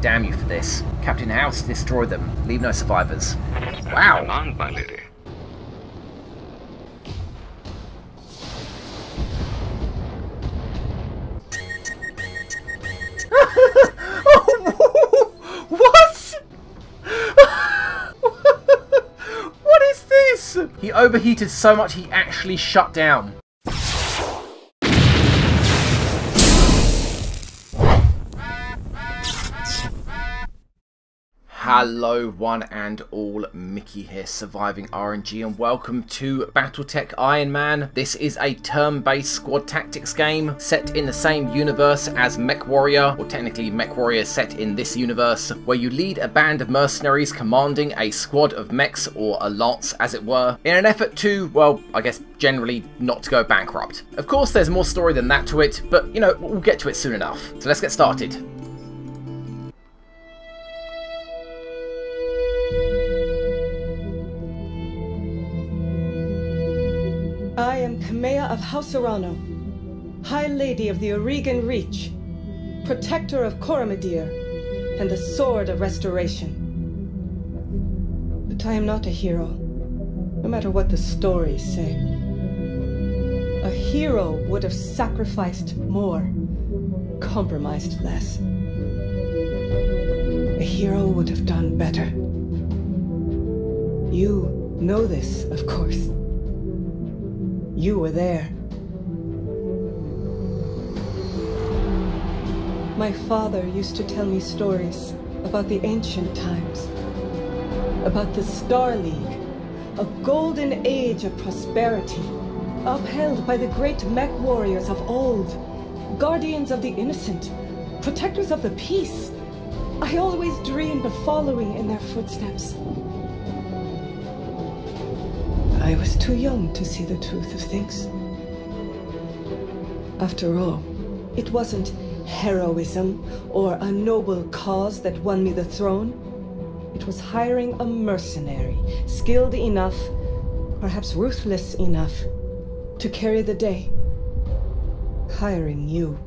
Damn you for this. Captain House, destroy them. Leave no survivors. Wow. Come on, my lady. What? What is this? He overheated so much he actually shut down. Hello one and all, Mickey here, Surviving RNG, and welcome to BattleTech Iron Man. This is a turn-based squad tactics game set in the same universe as MechWarrior, or technically MechWarrior set in this universe, where you lead a band of mercenaries commanding a squad of mechs, or a lance as it were, in an effort to, well, I guess generally not to go bankrupt. Of course there's more story than that to it, but you know, we'll get to it soon enough. So let's get started. I am Kamea of House Arano, High Lady of the Oregon Reach, Protector of PermaDeath, and the Sword of Restoration. But I am not a hero, no matter what the stories say. A hero would have sacrificed more, compromised less. A hero would have done better. You know this, of course. You were there. My father used to tell me stories about the ancient times, about the Star League, a golden age of prosperity, upheld by the great mech warriors of old, guardians of the innocent, protectors of the peace. I always dreamed of following in their footsteps. I was too young to see the truth of things. After all, it wasn't heroism or a noble cause that won me the throne. It was hiring a mercenary, skilled enough, perhaps ruthless enough, to carry the day. Hiring you.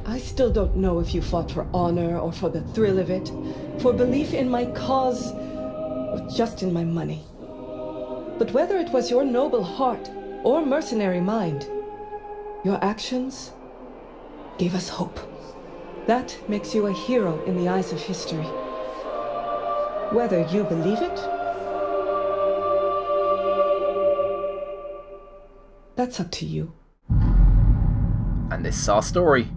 I still don't know if you fought for honor or for the thrill of it, for belief in my cause, or just in my money. But whether it was your noble heart or mercenary mind, your actions gave us hope. That makes you a hero in the eyes of history. Whether you believe it, that's up to you. And this is our story.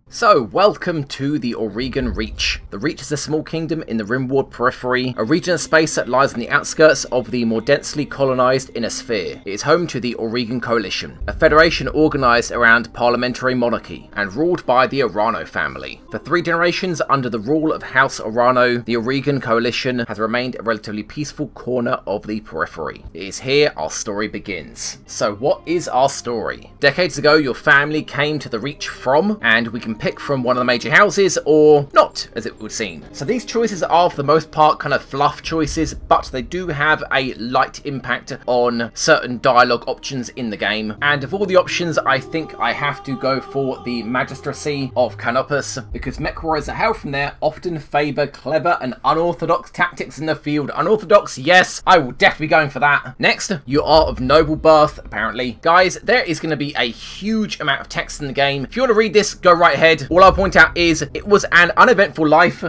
So, welcome to the Oregon Reach. The Reach is a small kingdom in the Rimward Periphery, a region of space that lies on the outskirts of the more densely colonised Inner Sphere. It is home to the Oregon Coalition, a federation organised around parliamentary monarchy, and ruled by the Arano family. For 3 generations under the rule of House Arano, the Oregon Coalition has remained a relatively peaceful corner of the periphery. It is here our story begins. So what is our story? Decades ago, your family came to the Reach from, and we can pick from one of the major houses, or not, as it would seem. So these choices are for the most part kind of fluff choices, but they do have a light impact on certain dialogue options in the game. And of all the options, I think I have to go for the Magistracy of Canopus, because mech warriors that hail from there often favour clever and unorthodox tactics in the field. Unorthodox, yes, I will definitely be going for that. Next, you are of noble birth, apparently. Guys, there is going to be a huge amount of text in the game. If you want to read this, go right ahead. All I'll point out is it was an uneventful life, ...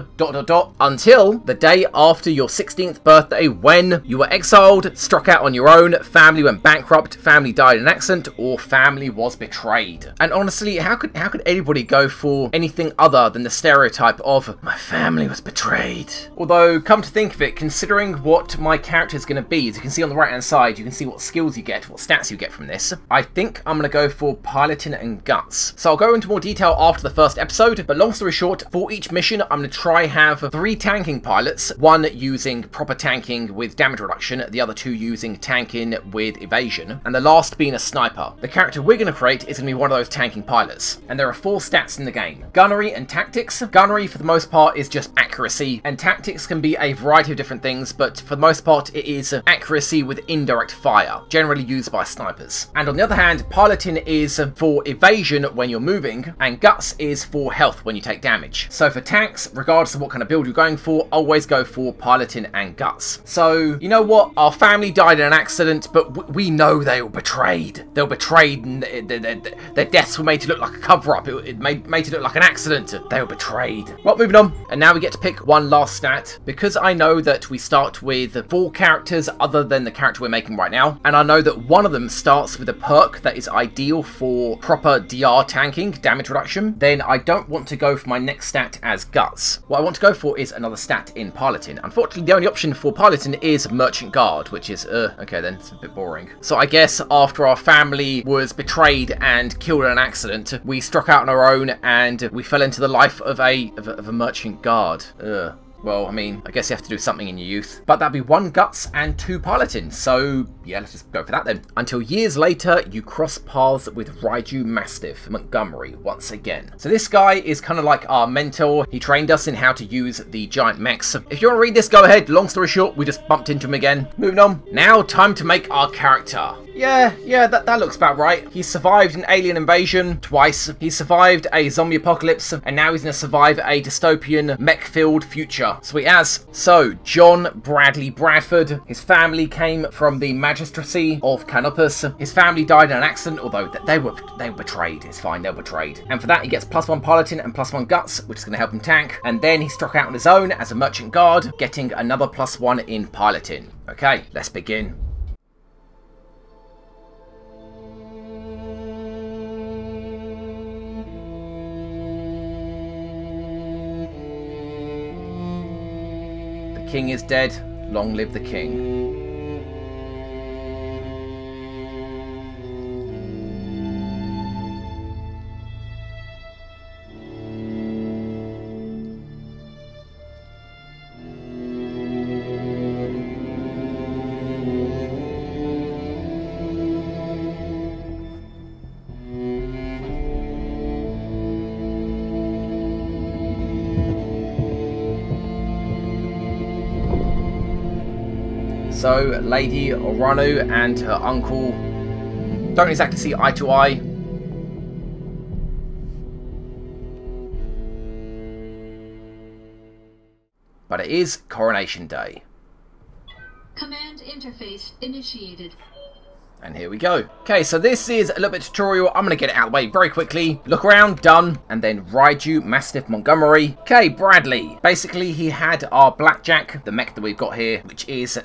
until the day after your 16th birthday, when you were exiled, struck out on your own, family went bankrupt, family died in an accident, or family was betrayed. And honestly, how could anybody go for anything other than the stereotype of my family was betrayed? Although, come to think of it, considering what my character is going to be, as you can see on the right hand side, you can see what skills you get, what stats you get from this. I think I'm going to go for piloting and guts. So I'll go into more detail after the first episode, but long story short, for each mission I'm going to try have 3 tanking pilots, one using proper tanking with damage reduction, the other 2 using tanking with evasion, and the last being a sniper. The character we're going to create is going to be one of those tanking pilots, and there are 4 stats in the game: gunnery and tactics. Gunnery for the most part is just accuracy, and tactics can be a variety of different things, but for the most part it is accuracy with indirect fire, generally used by snipers. And on the other hand, piloting is for evasion when you're moving, and guts is for health when you take damage. So for tanks, regardless of what kind of build you're going for, always go for piloting and guts. So, you know what? Our family died in an accident, but we know they were betrayed. They were betrayed and their deaths were made to look like a cover-up. It made it look like an accident. They were betrayed. Well, moving on. And now we get to pick one last stat. Because I know that we start with 4 characters other than the character we're making right now, and I know that one of them starts with a perk that is ideal for proper DR tanking, damage reduction, then I don't want to go for my next stat as guts. What I want to go for is another stat in piloting. Unfortunately, the only option for piloting is merchant guard, which is, okay then, it's a bit boring. So I guess after our family was betrayed and killed in an accident, we struck out on our own and we fell into the life of a merchant guard. Well, I mean, I guess you have to do something in your youth. But that'd be 1 guts and 2 piloting. So, yeah, let's just go for that then. Until years later, you cross paths with Raiju Mastiff Montgomery once again. So this guy is kind of like our mentor. He trained us in how to use the giant mechs. If you want to read this, go ahead. Long story short, we just bumped into him again. Moving on. Now, time to make our character. Yeah, that looks about right. He survived an alien invasion twice. He survived a zombie apocalypse, and now he's going to survive a dystopian mech-filled future. Sweet as. So, John Bradley Bradford. His family came from the magistracy of Canopus. His family died in an accident, although they were betrayed. It's fine, they were betrayed. And for that, he gets +1 piloting and +1 guts, which is going to help him tank. And then he struck out on his own as a merchant guard, getting another +1 in piloting. Okay, let's begin. The king is dead, long live the king. So, Lady Oranu and her uncle don't exactly see eye to eye. But it is Coronation Day. Command interface initiated. And here we go. Okay, so this is a little bit tutorial. I'm going to get it out of the way very quickly. Look around, done. And then Raiju Mastiff Montgomery. Okay, Bradley. Basically, he had our Blackjack, the mech that we've got here, which is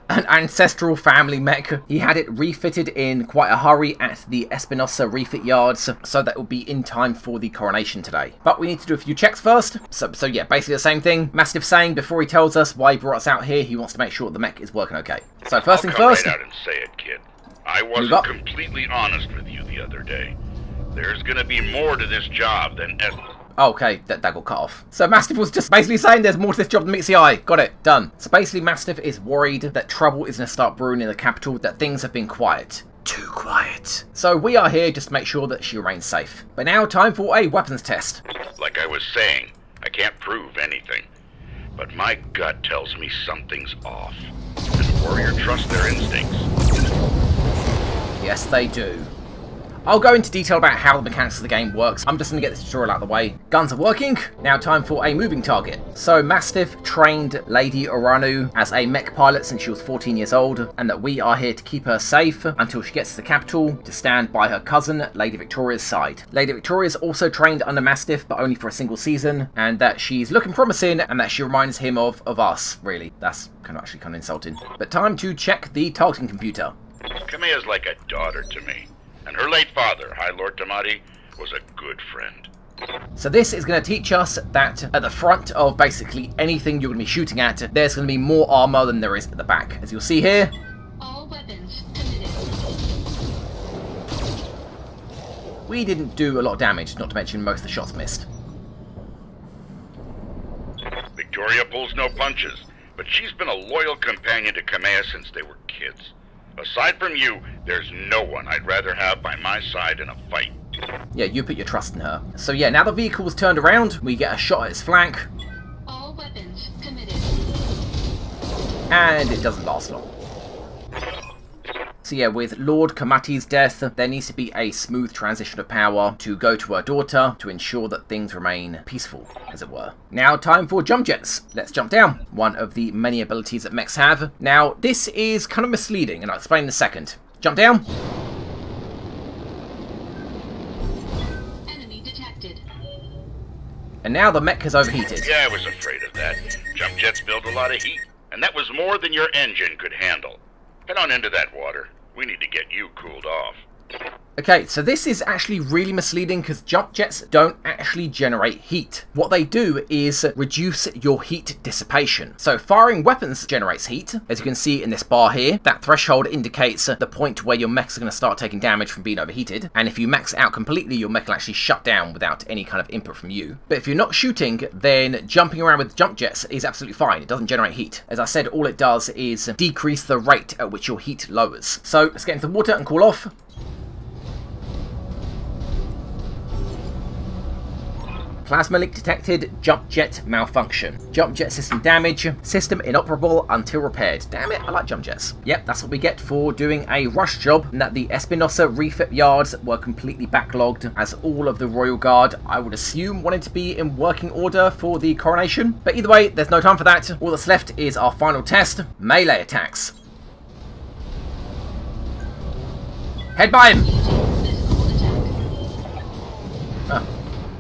an ancestral family mech. He had it refitted in quite a hurry at the Espinosa refit yards, so that will be in time for the coronation today. But we need to do a few checks first. So yeah, basically the same thing. Mastiff saying before he tells us why he brought us out here, he wants to make sure the mech is working okay. So first thing first. Right out and say it, kid. I wasn't completely honest with you the other day. There's gonna be more to this job than... Okay, that got cut off. So Mastiff was just basically saying there's more to this job than meets the eye. Got it, done. So basically Mastiff is worried that trouble is going to start brewing in the capital, that things have been quiet. Too quiet. So we are here just to make sure that she remains safe. But now time for a weapons test. Like I was saying, I can't prove anything. But my gut tells me something's off. And warrior trust their instincts. Yes, they do. I'll go into detail about how the mechanics of the game works. I'm just going to get this tutorial out of the way. Guns are working. Now time for a moving target. So Mastiff trained Lady Oranu as a mech pilot since she was 14 years old, and that we are here to keep her safe until she gets to the capital to stand by her cousin, Lady Victoria's side. Lady Victoria's also trained under Mastiff, but only for a single season, and that she's looking promising, and that she reminds him of us, really. That's actually kind of insulting. But time to check the targeting computer. Kamea's like a daughter to me. And her late father, High Lord Tamati, was a good friend. So this is going to teach us that at the front of basically anything you're going to be shooting at, there's going to be more armor than there is at the back. As you'll see here. All weapons committed. We didn't do a lot of damage, not to mention most of the shots missed. Victoria pulls no punches, but she's been a loyal companion to Kamea since they were kids. Aside from you, there's no one I'd rather have by my side in a fight. Yeah, you put your trust in her. So yeah, now the vehicle's turned around, we get a shot at its flank. All weapons committed. And it doesn't last long. So yeah, with Lord Kamati's death, there needs to be a smooth transition of power to go to her daughter to ensure that things remain peaceful, as it were. Now, time for jump jets. Let's jump down. One of the many abilities that mechs have. Now, this is kind of misleading, and I'll explain in a second. Jump down. Enemy detected. And now the mech has overheated. Yeah, I was afraid of that. Jump jets build a lot of heat, and that was more than your engine could handle. Head on into that water. We need to get you cooled off. Okay, so this is actually really misleading because jump jets don't actually generate heat. What they do is reduce your heat dissipation. So firing weapons generates heat. As you can see in this bar here, that threshold indicates the point where your mechs are going to start taking damage from being overheated. And if you max out completely, your mech will actually shut down without any kind of input from you. But if you're not shooting, then jumping around with jump jets is absolutely fine. It doesn't generate heat. As I said, all it does is decrease the rate at which your heat lowers. So let's get into the water and cool off. Plasma leak detected, jump jet malfunction. Jump jet system damage, system inoperable until repaired. Damn it, I like jump jets. Yep, that's what we get for doing a rush job, and that the Espinosa refit yards were completely backlogged, as all of the Royal Guard, I would assume, wanted to be in working order for the coronation. But either way, there's no time for that. All that's left is our final test, melee attacks. Head by him! Oh.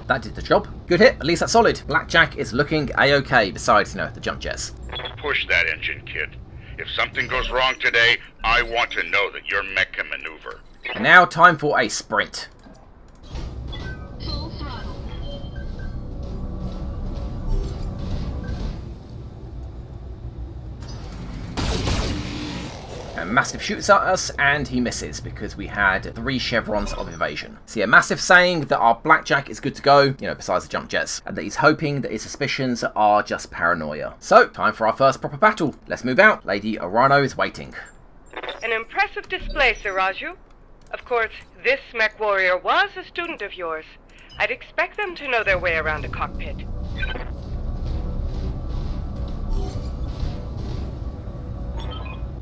That did the job. Good hit, at least that's solid. Blackjack is looking a-okay, besides, you know, the jump jets. Push that engine, kid. If something goes wrong today, I want to know that your mech can maneuver. And now, time for a sprint. Full throttle. And Mastiff shoots at us, and he misses, because we had 3 chevrons of evasion. So yeah, Mastiff saying that our Blackjack is good to go, you know, besides the jump jets, and that he's hoping that his suspicions are just paranoia. So, time for our first proper battle. Let's move out. Lady Arano is waiting. An impressive display, Sir Raju. Of course, this mech warrior was a student of yours. I'd expect them to know their way around a cockpit.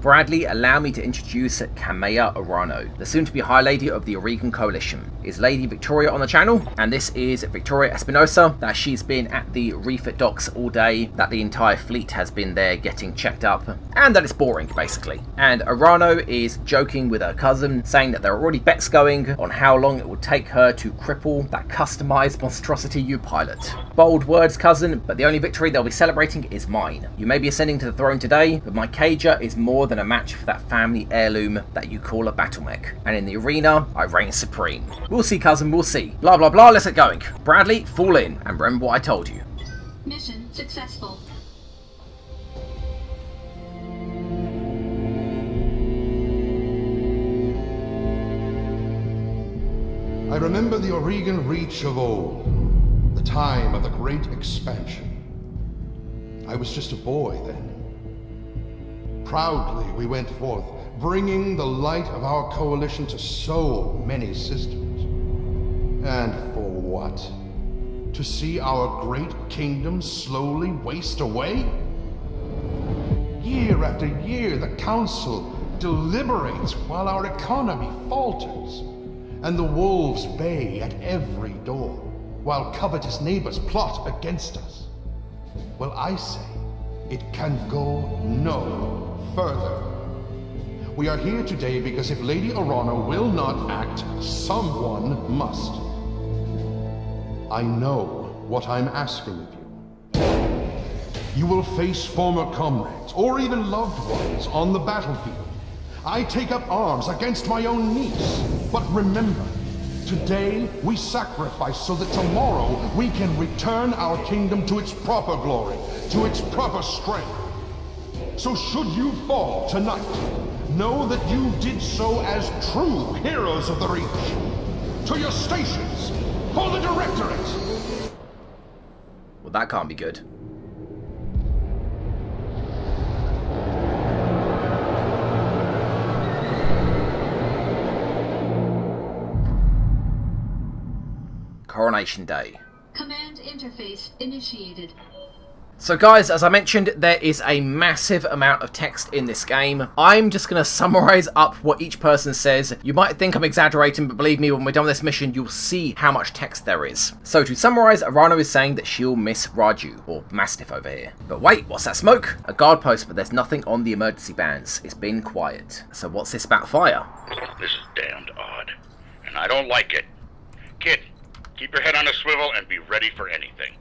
Bradley, allow me to introduce Kamea Arano, the soon-to-be High Lady of the Oregon Coalition. Is Lady Victoria on the channel? And this is Victoria Espinosa, that she's been at the refit docks all day, that the entire fleet has been there getting checked up, and that it's boring, basically. And Arano is joking with her cousin, saying that there are already bets going on how long it would take her to cripple that customized monstrosity you pilot. Bold words, cousin, but the only victory they'll be celebrating is mine. You may be ascending to the throne today, but my cager is more than a match for that family heirloom that you call a battle mech. And in the arena, I reign supreme. We'll see, cousin, we'll see. Blah, blah, blah, let's get going. Bradley, fall in, and remember what I told you. Mission successful. I remember the Oregon Reach of old, the time of the Great Expansion. I was just a boy then. Proudly we went forth, bringing the light of our coalition to so many systems. And for what? To see our great kingdom slowly waste away? Year after year, the Council deliberates while our economy falters, and the wolves bay at every door, while covetous neighbors plot against us. Well, I say, it can go no further. We are here today because if Lady Arano will not act, someone must. I know what I'm asking of you. You will face former comrades, or even loved ones, on the battlefield. I take up arms against my own niece. But remember, today we sacrifice so that tomorrow we can return our kingdom to its proper glory, to its proper strength. So should you fall tonight, know that you did so as true heroes of the Reach. To your stations, for the Directorate! Well, that can't be good. Coronation Day. Command interface initiated. So guys, as I mentioned, there is a massive amount of text in this game. I'm just going to summarize up what each person says. You might think I'm exaggerating, but believe me, when we're done with this mission, you'll see how much text there is. So to summarize, Arano is saying that she'll miss Raju, or Mastiff over here. But wait, what's that smoke? A guard post, but there's nothing on the emergency bands. It's been quiet. So what's this about fire? This is damned odd, and I don't like it. Kid, keep your head on a swivel and be ready for anything.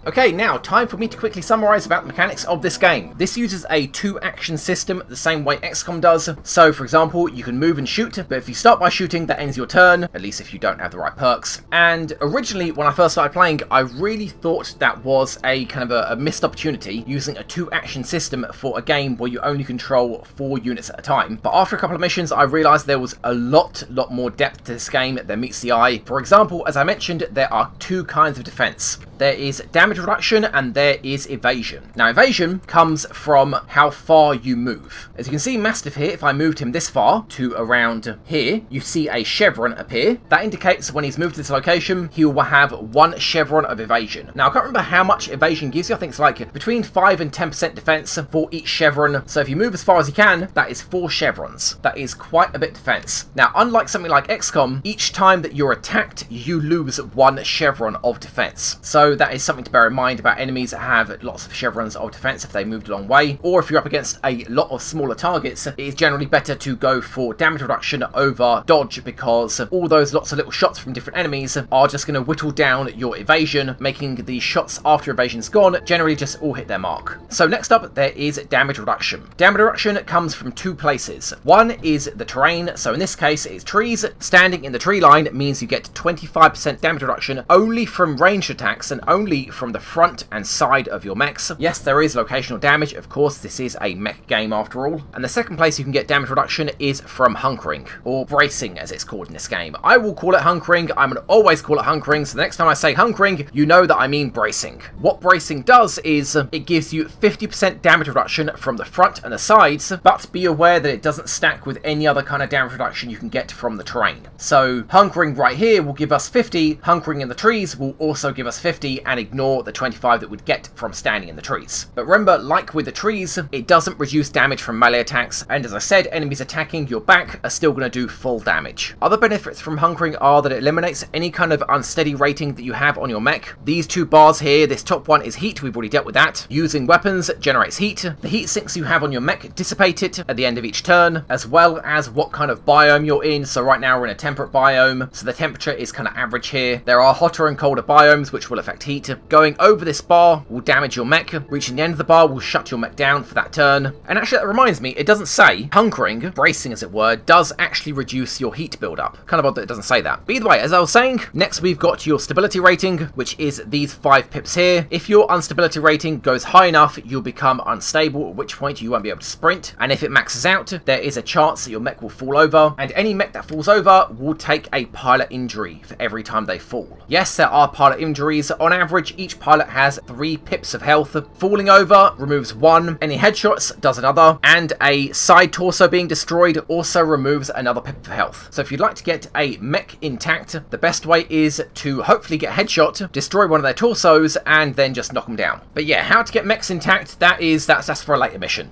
Okay, now time for me to quickly summarise about the mechanics of this game. This uses a 2-action system the same way XCOM does. So for example, you can move and shoot, but if you start by shooting, that ends your turn, at least if you don't have the right perks. And originally, when I first started playing, I really thought that was a kind of a missed opportunity, using a 2-action system for a game where you only control 4 units at a time. But after a couple of missions, I realised there was a lot more depth to this game than meets the eye. For example, as I mentioned, there are 2 kinds of defence. There is damage reduction and there is evasion. Now evasion comes from how far you move. As you can see, Mastiff here, if I moved him this far to around here, you see a chevron appear. That indicates when he's moved to this location, he will have 1 chevron of evasion. Now I can't remember how much evasion gives you. I think it's like between 5 and 10% defense for each chevron. So if you move as far as you can, that is 4 chevrons. That is quite a bit of defense. Now unlike something like XCOM, each time that you're attacked, you lose 1 chevron of defense. So that is something to bear in mind about enemies that have lots of chevrons of defense if they moved a long way, or if you're up against a lot of smaller targets, it is generally better to go for damage reduction over dodge, because all those lots of little shots from different enemies are just going to whittle down your evasion, making the shots after evasion's gone generally just all hit their mark. So next up, there is damage reduction. Damage reduction comes from 2 places. One is the terrain, so in this case it's trees. Standing in the tree line means you get 25% damage reduction only from ranged attacks and only from the front and side of your mechs. Yes, there is locational damage, of course, this is a mech game after all. And the second place you can get damage reduction is from hunkering, or bracing as it's called in this game. I will call it hunkering, I'm going to always call it hunkering, so the next time I say hunkering, you know that I mean bracing. What bracing does is it gives you 50% damage reduction from the front and the sides, but be aware that it doesn't stack with any other kind of damage reduction you can get from the terrain. So hunkering right here will give us 50, hunkering in the trees will also give us 50, and ignore the 25 that we'd get from standing in the trees. But remember, like with the trees, it doesn't reduce damage from melee attacks, and as I said, enemies attacking your back are still going to do full damage. Other benefits from hunkering are that it eliminates any kind of unsteady rating that you have on your mech. These 2 bars here, this top one is heat, we've already dealt with that. Using weapons generates heat. The heat sinks you have on your mech dissipate it at the end of each turn, as well as what kind of biome you're in. So right now we're in a temperate biome, so the temperature is kind of average here. There are hotter and colder biomes which will affect heat. Going over this bar will damage your mech. Reaching the end of the bar will shut your mech down for that turn. And actually that reminds me, it doesn't say hunkering, bracing as it were, does actually reduce your heat build-up. Kind of odd that it doesn't say that. But either way, as I was saying, next we've got your stability rating, which is these 5 pips here. If your instability rating goes high enough, you'll become unstable, at which point you won't be able to sprint. And if it maxes out, there is a chance that your mech will fall over, and any mech that falls over will take a pilot injury for every time they fall. Yes, there are pilot injuries. On average, each pilot has 3 pips of health. Falling over removes 1, any headshots does another, and a side torso being destroyed also removes another pip of health. So if you'd like to get a mech intact, the best way is to hopefully get a headshot, destroy one of their torsos, and then just knock them down. But yeah, how to get mechs intact, that's for a later mission.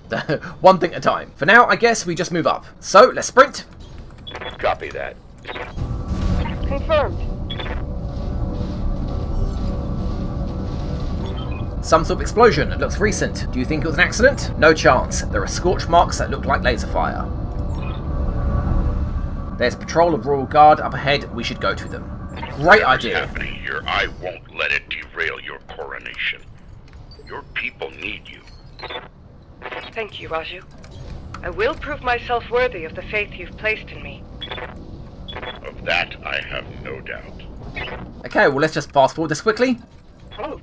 One thing at a time. For now, I guess we just move up. So let's sprint. Copy that. Confirmed. Some sort of explosion. It looks recent. Do you think it was an accident? No chance. There are scorch marks that look like laser fire. There's a patrol of Royal Guard up ahead. We should go to them. Great idea. What's happening here? I won't let it derail your coronation. Your people need you. Thank you, Raju. I will prove myself worthy of the faith you've placed in me. Of that, I have no doubt. Okay, well let's just fast forward this quickly. Oh.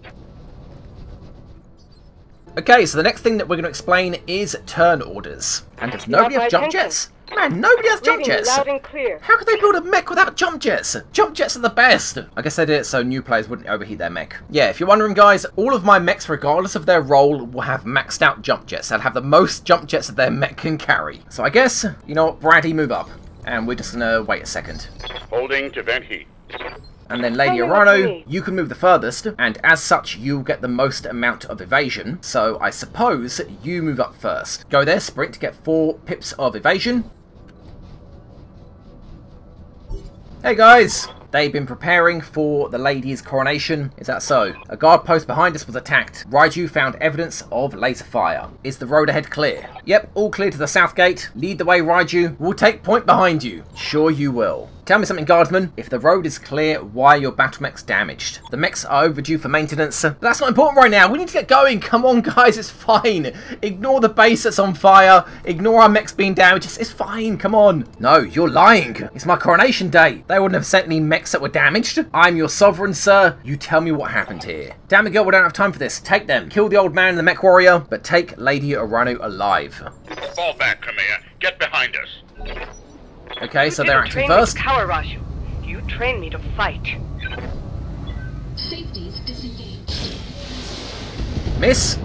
Okay, so the next thing that we're going to explain is turn orders. And does nobody have jump jets? Man, nobody has jump jets! Loud and clear. How could they build a mech without jump jets? Jump jets are the best! I guess they did it so new players wouldn't overheat their mech. Yeah, if you're wondering guys, all of my mechs, regardless of their role, will have maxed out jump jets. They'll have the most jump jets that their mech can carry. So I guess, you know what, Brady, move up. And we're just going to wait a second. Holding to vent heat. And then Lady Tell me what you Arano, need. you can move the furthest, and as such, you'll get the most amount of evasion. So I suppose you move up first. Go there, sprint to get 4 pips of evasion. Hey guys! They've been preparing for the lady's coronation. Is that so? A guard post behind us was attacked. Raiju found evidence of laser fire. Is the road ahead clear? Yep, all clear to the south gate. Lead the way, Raiju. We'll take point behind you. Sure you will. Tell me something, guardsman. If the road is clear, why are your battle mechs damaged? The mechs are overdue for maintenance. But that's not important right now. We need to get going. Come on, guys. It's fine. Ignore the base that's on fire. Ignore our mechs being damaged. It's fine. Come on. No, you're lying. It's my coronation day. They wouldn't have sent any mechs that were damaged. I'm your sovereign, sir. You tell me what happened here. Damn it, girl. We don't have time for this. Take them. Kill the old man and the mech warrior, but take Lady Arano alive. Fall back, Kamea. Get behind us. Okay, so You they're didn't acting train me to first. cower, Raju. You trained me to fight. Safeties disengaged. Miss,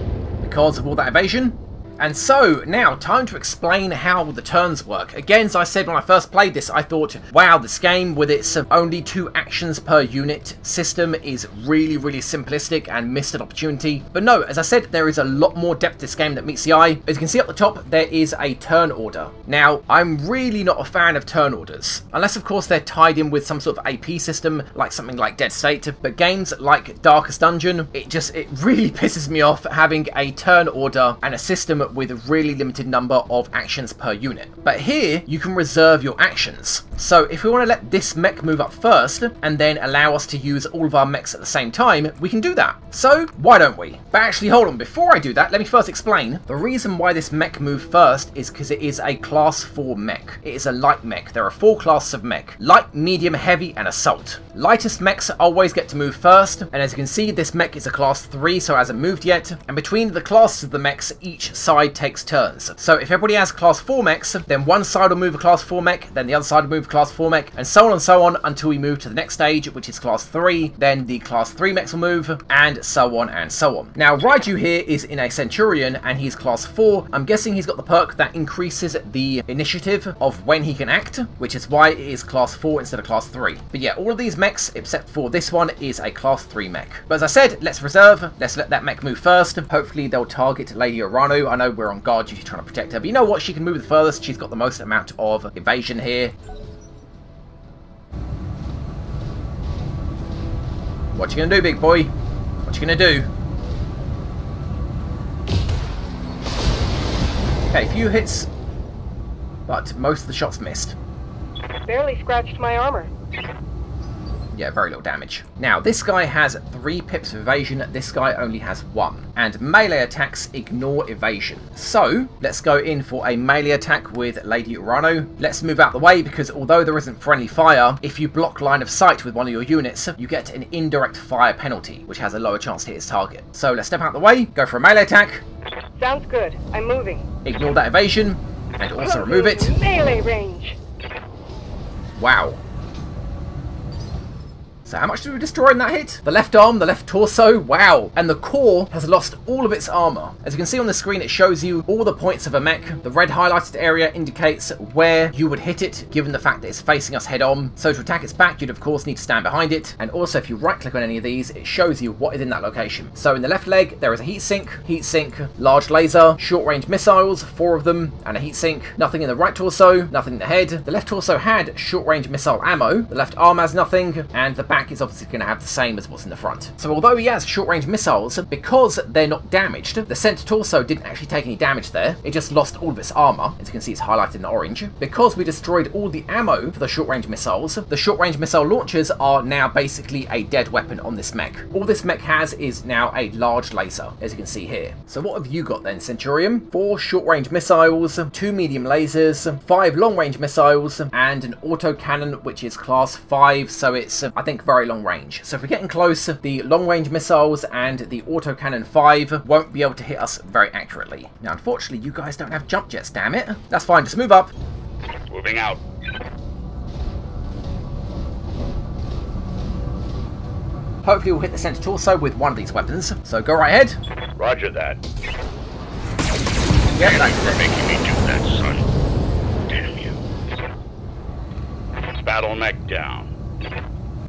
because of all that evasion. And so, now, time to explain how the turns work. Again, as I said when I first played this, I thought, wow, this game with its only 2 actions per unit system is really, really simplistic and missed an opportunity. But no, as I said, there is a lot more depth to this game that meets the eye. As you can see up the top, there is a turn order. Now, I'm really not a fan of turn orders, unless of course they're tied in with some sort of AP system, like something like Dead State. But games like Darkest Dungeon, it really pisses me off having a turn order and a system with a really limited number of actions per unit. But here, you can reserve your actions. So if we want to let this mech move up first, and then allow us to use all of our mechs at the same time, we can do that. So, why don't we? But actually, hold on, before I do that, let me first explain. The reason why this mech moved first is because it is a class 4 mech. It is a light mech. There are 4 classes of mech: light, medium, heavy, and assault. Lightest mechs always get to move first, and as you can see, this mech is a class 3, so it hasn't moved yet, and between the classes of the mechs, each side takes turns. So if everybody has class 4 mechs, then one side will move a class 4 mech, then the other side will move a class 4 mech, and so on until we move to the next stage, which is class 3, then the class 3 mechs will move, and so on and so on. Now, Raiju here is in a Centurion, and he's class 4. I'm guessing he's got the perk that increases the initiative of when he can act, which is why it is class 4 instead of class 3. But yeah, all of these mechs, except for this one, is a class 3 mech. But as I said, let's reserve, let's let that mech move first. Hopefully they'll target Lady Arano. I know we're on guard duty trying to protect her, but you know what? She can move the furthest. She's got the most amount of evasion here. What you gonna do, big boy? What you gonna do? Okay, a few hits, but most of the shots missed. Barely scratched my armor. Yeah, very little damage. Now, this guy has 3 pips of evasion, this guy only has 1. And melee attacks ignore evasion. So, let's go in for a melee attack with Lady Urano. Let's move out the way, because although there isn't friendly fire, if you block line of sight with one of your units, you get an indirect fire penalty, which has a lower chance to hit its target. So let's step out the way, go for a melee attack. Sounds good. I'm moving. Ignore that evasion, and also remove it. Melee range. Wow. So how much did we destroy in that hit? The left arm, the left torso, wow. And the core has lost all of its armor. As you can see on the screen, it shows you all the points of a mech. The red highlighted area indicates where you would hit it, given the fact that it's facing us head on. So to attack its back, you'd of course need to stand behind it. And also if you right click on any of these, it shows you what is in that location. So in the left leg, there is a heatsink, large laser, short range missiles, 4 of them, and a heatsink. Nothing in the right torso, nothing in the head. The left torso had short range missile ammo. The left arm has nothing, and the back is obviously going to have the same as what's in the front. So although he has short-range missiles, because they're not damaged, the center torso didn't actually take any damage there. It just lost all of its armor. As you can see, it's highlighted in orange. Because we destroyed all the ammo for the short-range missiles, the short-range missile launchers are now basically a dead weapon on this mech. All this mech has is now a large laser, as you can see here. So what have you got then, Centurion? 4 short-range missiles, 2 medium lasers, 5 long-range missiles, and an autocannon, which is class 5, so it's, I think, very long range. So if we're getting close, the long-range missiles and the autocannon 5 won't be able to hit us very accurately. Now, unfortunately, you guys don't have jump jets, damn it. That's fine, just move up. Moving out. Hopefully we'll hit the center torso with one of these weapons. So go right ahead. Roger that. Yep, Damn that's you for it. making me do that, son. Damn you. Battle mech down.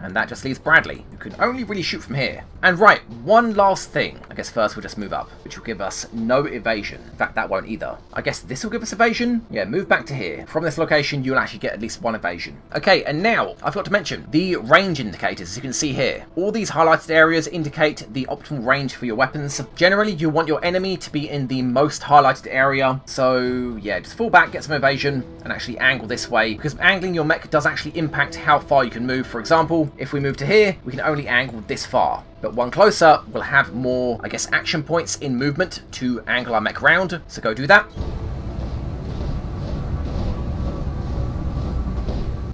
And that just leaves Bradley, who can only really shoot from here. And right, one last thing. I guess first we'll just move up, which will give us no evasion. In fact, that won't either. I guess this will give us evasion? Yeah, move back to here. From this location, you'll actually get at least one evasion. Okay, and now, I forgot to mention, the range indicators, as you can see here. All these highlighted areas indicate the optimal range for your weapons. Generally, you want your enemy to be in the most highlighted area. So, yeah, just fall back, get some evasion, and actually angle this way, because angling your mech does actually impact how far you can move. For example, if we move to here, we can only angle this far. But one closer, we'll have more, I guess, action points in movement to angle our mech round. So go do that.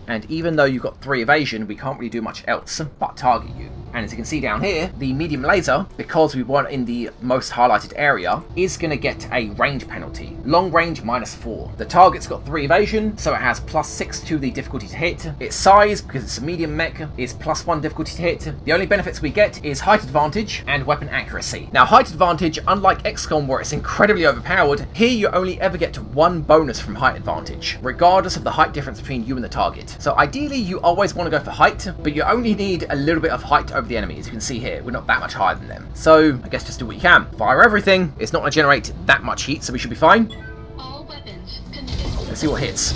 And even though you've got 3 evasion, we can't really do much else but target you. And as you can see down here, the medium laser, because we weren't in the most highlighted area, is going to get a range penalty. Long range -4. The target's got 3 evasion, so it has +6 to the difficulty to hit. Its size, because it's a medium mech, is +1 difficulty to hit. The only benefits we get is height advantage and weapon accuracy. Now height advantage, unlike XCOM where it's incredibly overpowered, here you only ever get 1 bonus from height advantage, regardless of the height difference between you and the target. So ideally you always want to go for height, but you only need a little bit of height over the enemy. As you can see here, we're not that much higher than them. So I guess just do what you can. Fire everything. It's not going to generate that much heat, so we should be fine. All weapons committed. Let's see what hits.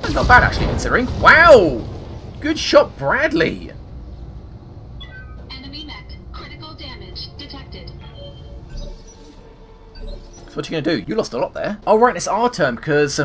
That's not bad actually, considering. Wow! Good shot, Bradley. Enemy mech. Critical damage detected. So what are you going to do? You lost a lot there. Oh right, it's our turn because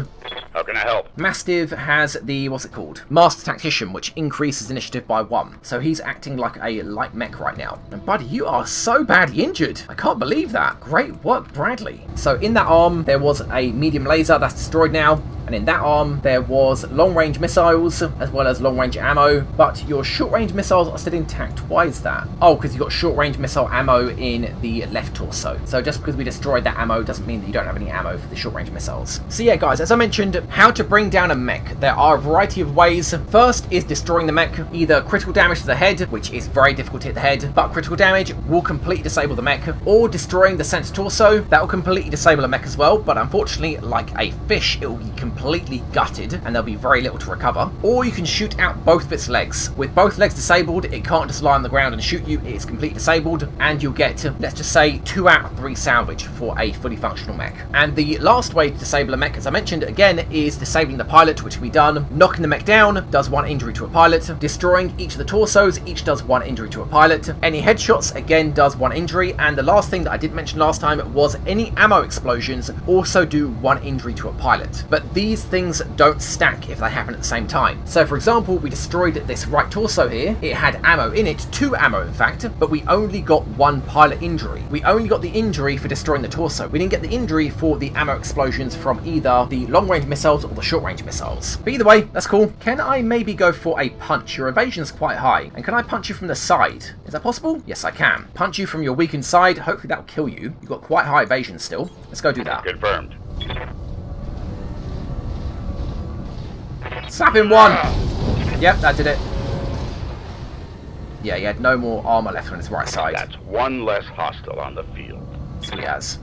How can I help? Mastiff has the, what's it called? Master Tactician, which increases initiative by 1. So he's acting like a light mech right now. And buddy, you are so badly injured. I can't believe that. Great work, Bradley. So in that arm, there was a medium laser that's destroyed now. And in that arm, there was long-range missiles, as well as long-range ammo. But your short-range missiles are still intact. Why is that? Oh, because you've got short-range missile ammo in the left torso. So just because we destroyed that ammo doesn't mean that you don't have any ammo for the short-range missiles. So yeah, guys, as I mentioned, how to bring down a mech. There are a variety of ways. First is destroying the mech. Either critical damage to the head, which is very difficult to hit the head, but critical damage will completely disable the mech. Or destroying the center torso. That will completely disable a mech as well, but unfortunately, like a fish, it will be completely gutted and there'll be very little to recover. Or you can shoot out both of its legs. With both legs disabled, it can't just lie on the ground and shoot you. It is completely disabled, and you'll get, let's just say, 2 out of 3 salvage for a fully functional mech. And the last way to disable a mech, as I mentioned again, is disabling the pilot, which can be done. Knocking the mech down does 1 injury to a pilot. Destroying each of the torsos, each does 1 injury to a pilot. Any headshots, again, does 1 injury. And the last thing that I didn't mention last time was any ammo explosions also do 1 injury to a pilot. But these things don't stack if they happen at the same time. So for example, we destroyed this right torso here. It had ammo in it, 2 ammo in fact, but we only got 1 pilot injury. We only got the injury for destroying the torso. We didn't get the injury for the ammo explosions from either the long-range missiles or the short-range missiles. But either way, that's cool. Can I maybe go for a punch? Your evasion's quite high. And can I punch you from the side? Is that possible? Yes, I can. Punch you from your weakened side. Hopefully that'll kill you. You've got quite high evasion still. Let's go do that. Confirmed. Slap him 1! Yep, that did it. Yeah, he had no more armor left on his right side. That's 1 less hostile on the field. So he has.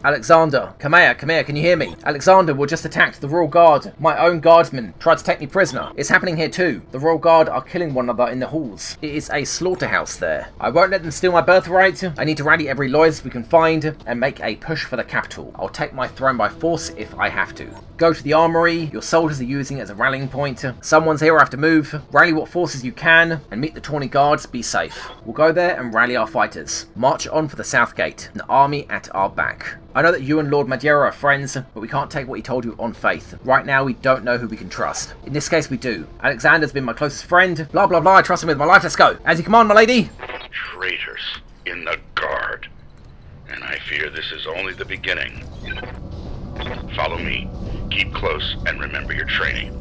Alexander, come here, can you hear me? Alexander will just attacked the Royal Guard. My own guardsmen tried to take me prisoner. It's happening here too. The Royal Guard are killing one another in the halls. It is a slaughterhouse there. I won't let them steal my birthright. I need to rally every loyalist we can find and make a push for the capital. I'll take my throne by force if I have to. Go to the armory. Your soldiers are using it as a rallying point. Someone's here, I have to move. Rally what forces you can and meet the Tawny Guards. Be safe. We'll go there and rally our fighters. March on for the South Gate. An army at our back. I know that you and Lord Madeira are friends, but we can't take what he told you on faith. Right now, we don't know who we can trust. In this case, we do. Alexander's been my closest friend. Blah, blah, blah. I trust him with my life. Let's go. As you command, my lady. Traitors in the Guard. And I fear this is only the beginning. Follow me. Keep close and remember your training.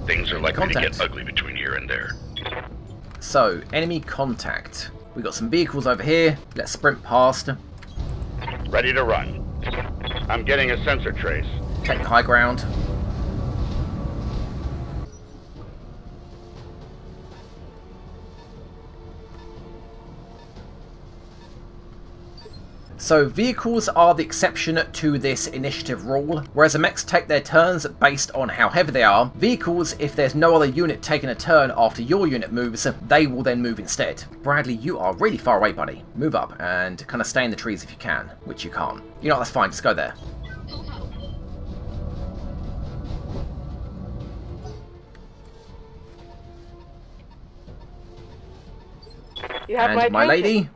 Things are likely to get ugly between here and there. So, enemy contact. We got some vehicles over here. Let's sprint past. Ready to run. I'm getting a sensor trace. Take the high ground. So vehicles are the exception to this initiative rule, whereas the mechs take their turns based on how heavy they are. Vehicles, if there's no other unit taking a turn after your unit moves, they will then move instead. Bradley, you are really far away, buddy. Move up and kind of stay in the trees if you can, which you can't. You know what, that's fine, just go there. You have And my attention. lady,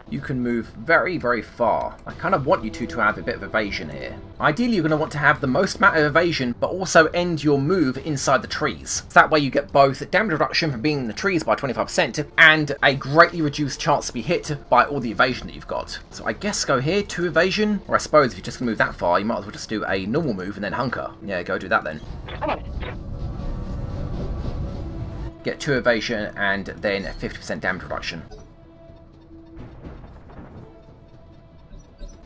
you can move very, very far. I kind of want you to have a bit of evasion here. Ideally, you're going to want to have the most amount of evasion, but also end your move inside the trees. So that way you get both damage reduction from being in the trees by 25% and a greatly reduced chance to be hit by all the evasion that you've got. So I guess go here, 2 evasion, or I suppose if you're just going to move that far, you might as well just do a normal move and then hunker. Yeah, go do that then. I'm on it. Get 2 evasion and then 50% damage reduction.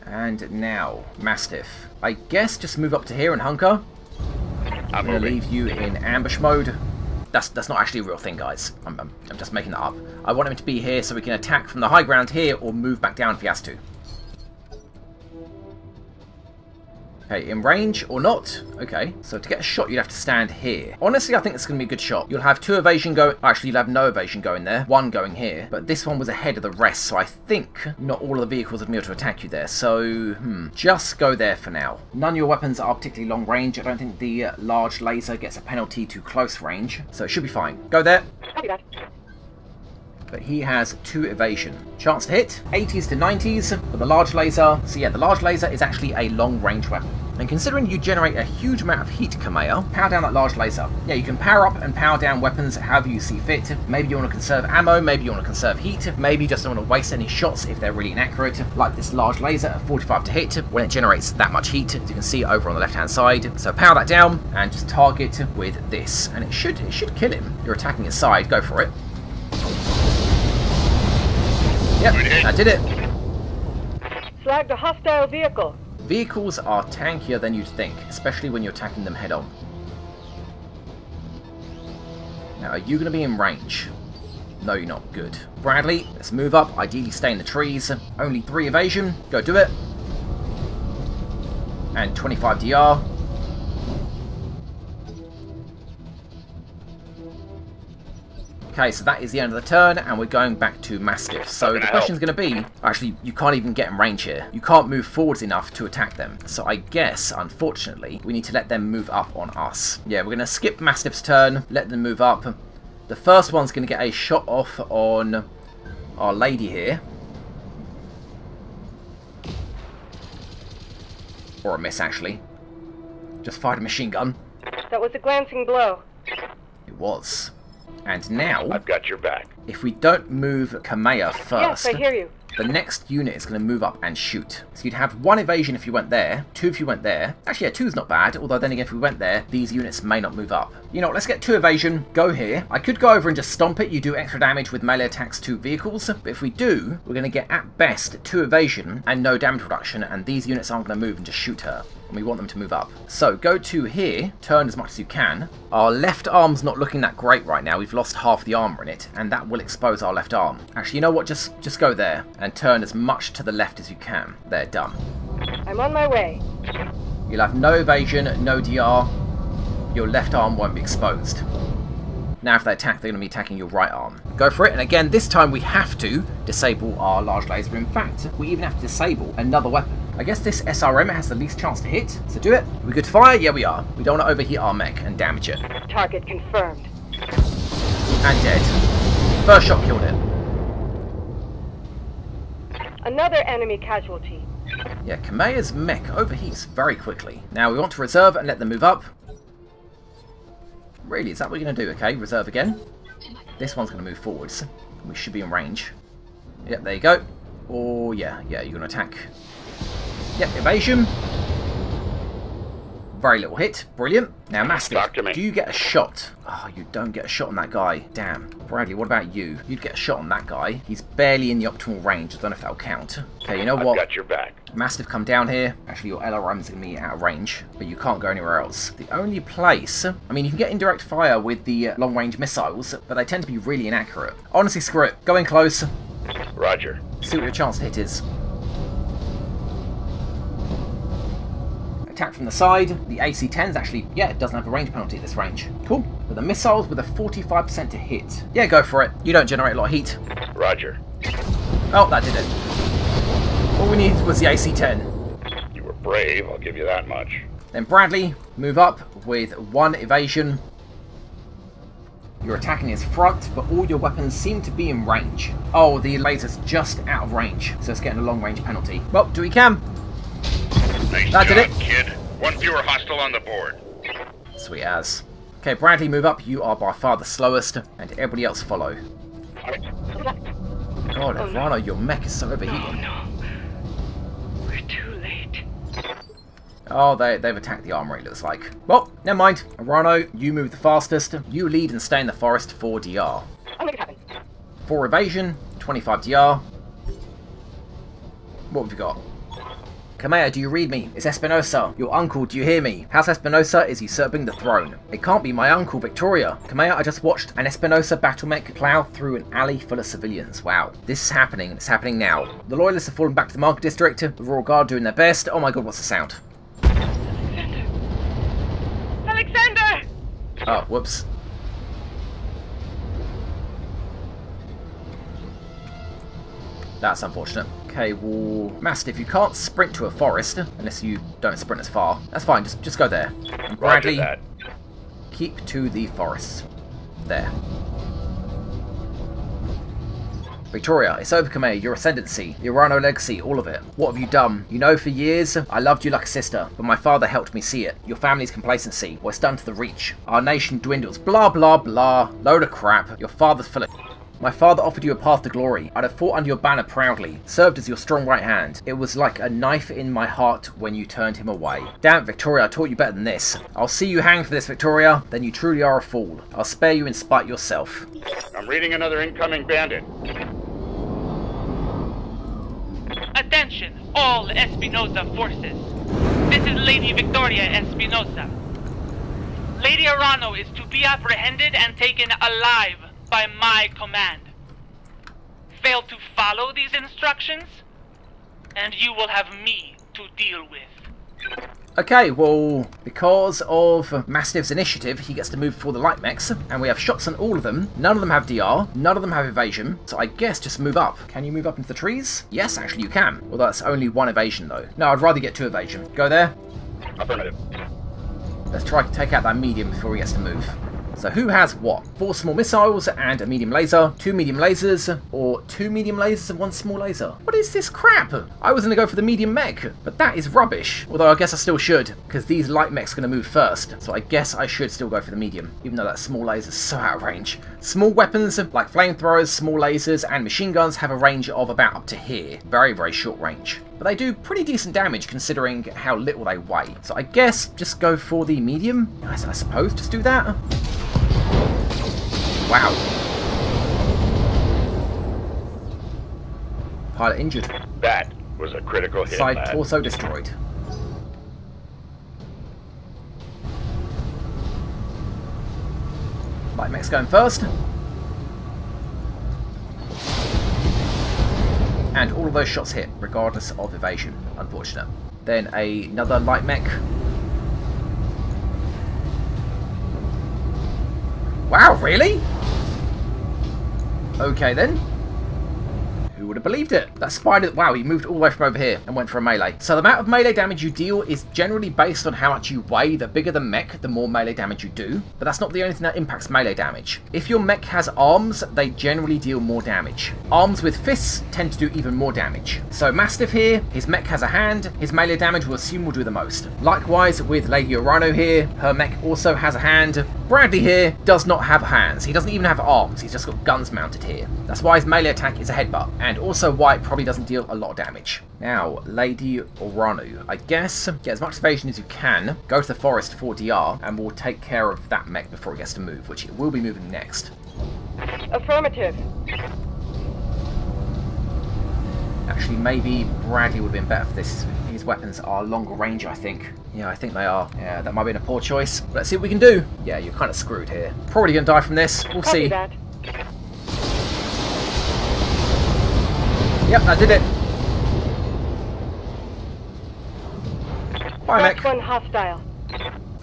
And now, Mastiff. I guess just move up to here and hunker. I'm going to leave you in ambush mode. That's not actually a real thing, guys. I'm just making that up. I want him to be here so we can attack from the high ground here or move back down if he has to. Okay, in range or not? Okay, so to get a shot, you'd have to stand here. Honestly, I think it's going to be a good shot. You'll have 2 evasion going. Actually, you'll have no evasion going there. 1 going here. But this one was ahead of the rest, so I think not all of the vehicles would be able to attack you there. So, just go there for now. None of your weapons are particularly long range. I don't think the large laser gets a penalty to close range, so it should be fine. Go there. Copy that. But he has 2 evasion. Chance to hit, 80s to 90s with the large laser. So yeah, the large laser is actually a long range weapon. And considering you generate a huge amount of heat, Kamea, power down that large laser. Yeah, you can power up and power down weapons however you see fit. Maybe you want to conserve ammo, maybe you want to conserve heat, maybe you just don't want to waste any shots if they're really inaccurate, like this large laser at 45 to hit when it generates that much heat, as you can see over on the left hand side. So power that down and just target with this, and it should kill him. You're attacking his side, go for it. Yep, that did it. Slagged a hostile vehicle. Vehicles are tankier than you'd think, especially when you're attacking them head on. Now, are you going to be in range? No, you're not. Good. Bradley, let's move up. Ideally stay in the trees. Only 3 evasion. Go do it. And 25 DR. Okay, so that is the end of the turn, and we're going back to Mastiff. So the question's going to be, actually, you can't even get in range here. You can't move forwards enough to attack them. So I guess, unfortunately, we need to let them move up on us. Yeah, we're going to skip Mastiff's turn, let them move up. The first one's going to get a shot off on our lady here. Or a miss, actually. Just fired a machine gun. That was a glancing blow. It was. And now, I've got your back. if we don't move Kamea first, Yes, I hear you. the next unit is going to move up and shoot. So you'd have 1 evasion if you went there, 2 if you went there. Actually, yeah, 2's not bad, although then again, if we went there, these units may not move up. You know what, let's get 2 evasion, go here. I could go over and just stomp it. You do extra damage with melee attacks to vehicles, but if we do, we're going to get, at best, 2 evasion and no damage reduction, and these units aren't going to move and just shoot her. And we want them to move up. So go to here, turn as much as you can. Our left arm's not looking that great right now. We've lost half the armor in it, and that will expose our left arm. Actually, you know what? Just go there and turn as much to the left as you can. There, done. I'm on my way. You'll have no evasion, no DR. Your left arm won't be exposed. Now if they attack, they're going to be attacking your right arm. Go for it, and again, this time we have to disable our large laser. In fact, we even have to disable another weapon. I guess this SRM has the least chance to hit, so do it. Are we good to fire? Yeah, we are. We don't want to overheat our mech and damage it. Target confirmed. And dead. First shot killed it. Another enemy casualty. Yeah, Kamea's mech overheats very quickly. Now we want to reserve and let them move up. Really, is that what we're going to do? Okay, reserve again. This one's going to move forwards. We should be in range. Yep, there you go. Oh, yeah, you're going to attack. Yep, evasion. Very little hit. Brilliant. Now, Mastiff, do you get a shot? Oh, you don't get a shot on that guy. Damn. Bradley, what about you? You'd get a shot on that guy. He's barely in the optimal range. I don't know if that'll count. Okay, you know what? I've got your back. Mastiff, come down here. Actually, your LRM's going to be out of range, but you can't go anywhere else. The only place... I mean, you can get indirect fire with the long-range missiles, but they tend to be really inaccurate. Honestly, screw it. Go in close. Roger. See what your chance to hit is. Attack from the side. The AC-10's actually, yeah, it doesn't have a range penalty at this range. Cool. But the missiles with a 45% to hit. Yeah, go for it. You don't generate a lot of heat. Roger. Oh, that did it. All we needed was the AC-10. You were brave, I'll give you that much. Then Bradley, move up with 1 evasion. You're attacking his front, but all your weapons seem to be in range. Oh, the laser's just out of range, so it's getting a long range penalty. Well, do we can. Nice That job, did it. kid. 1 fewer hostile on the board. Sweet as. Okay, Bradley, move up. You are by far the slowest, and everybody else follow. God, Ivana, your mech is so overheating. Oh no. We're too late. Oh, they've attacked the armory, it looks like. Well, never mind. Arano, you move the fastest. You lead and stay in the forest for DR. I'll make it happen. 4 evasion, 25 DR. What have you got? Kamea, do you read me? It's Espinosa. Your uncle, do you hear me? House Espinosa is usurping the throne. It can't be my uncle, Victoria. Kamea, I just watched an Espinosa battle mech plow through an alley full of civilians. Wow. This is happening. It's happening now. The loyalists have fallen back to the Market District. The Royal Guard doing their best. Oh my god, what's the sound? Alexander! Oh, whoops. That's unfortunate. Okay, well, Mastiff, you can't sprint to a forest unless you don't sprint as far. That's fine, just go there. And Bradley, Roger that. keep to the forests. There. Victoria, it's over, Kamei, your ascendancy, the Urano legacy, all of it. What have you done? You know, for years, I loved you like a sister, but my father helped me see it. Your family's complacency, what's done to the Reach. Our nation dwindles, blah, blah, blah, load of crap. Your father's full of... My father offered you a path to glory. I'd have fought under your banner proudly, served as your strong right hand. It was like a knife in my heart when you turned him away. Damn it, Victoria, I taught you better than this. I'll see you hanged for this, Victoria. Then you truly are a fool. I'll spare you in spite yourself. I'm reading another incoming bandit. Attention, all Espinosa forces. This is Lady Victoria Espinosa. Lady Arano is to be apprehended and taken alive by my command. Fail to follow these instructions, and you will have me to deal with. Okay, well, because of Mastiff's initiative, he gets to move before the light mechs, and we have shots on all of them. None of them have DR, none of them have evasion, so I guess just move up. Can you move up into the trees? Yes, actually you can. Although that's only 1 evasion though. No, I'd rather get 2 evasion. Go there. Affirmative. Let's try to take out that medium before he gets to move. So who has what? 4 small missiles and a medium laser, 2 medium lasers, or 2 medium lasers and 1 small laser? What is this crap? I was going to go for the medium mech, but that is rubbish. Although I guess I still should, because these light mechs are going to move first. So I guess I should still go for the medium, even though that small laser is so out of range. Small weapons, like flamethrowers, small lasers, and machine guns have a range of about up to here. Very, very short range. But they do pretty decent damage considering how little they weigh. So I guess just go for the medium? I suppose just do that? Wow. Pilot injured. That was a critical hit, Side lad. torso destroyed. Light mech's going first. And all of those shots hit, regardless of evasion. Unfortunate. Then another light mech. Wow, really? Okay then. Who would have believed it? That spider, wow, he moved all the way from over here and went for a melee. So the amount of melee damage you deal is generally based on how much you weigh. The bigger the mech, the more melee damage you do. But that's not the only thing that impacts melee damage. If your mech has arms, they generally deal more damage. Arms with fists tend to do even more damage. So Mastiff here, his mech has a hand, his melee damage will assume will do the most. Likewise with Lady Urano here, her mech also has a hand. Bradley here does not have hands. He doesn't even have arms, he's just got guns mounted here. That's why his melee attack is a headbutt. And also why it probably doesn't deal a lot of damage. Now, Lady Oranu, I guess get as much evasion as you can, go to the forest for DR, and we'll take care of that mech before it gets to move, which it will be moving next. Affirmative. Actually, maybe Bradley would have been better for this. His weapons are longer range, I think. Yeah, I think they are. Yeah, that might have been a poor choice. Let's see what we can do. Yeah, you're kind of screwed here. Probably going to die from this. We'll Copy see. that. Yep, that did it. Bye, That's mech. one hostile.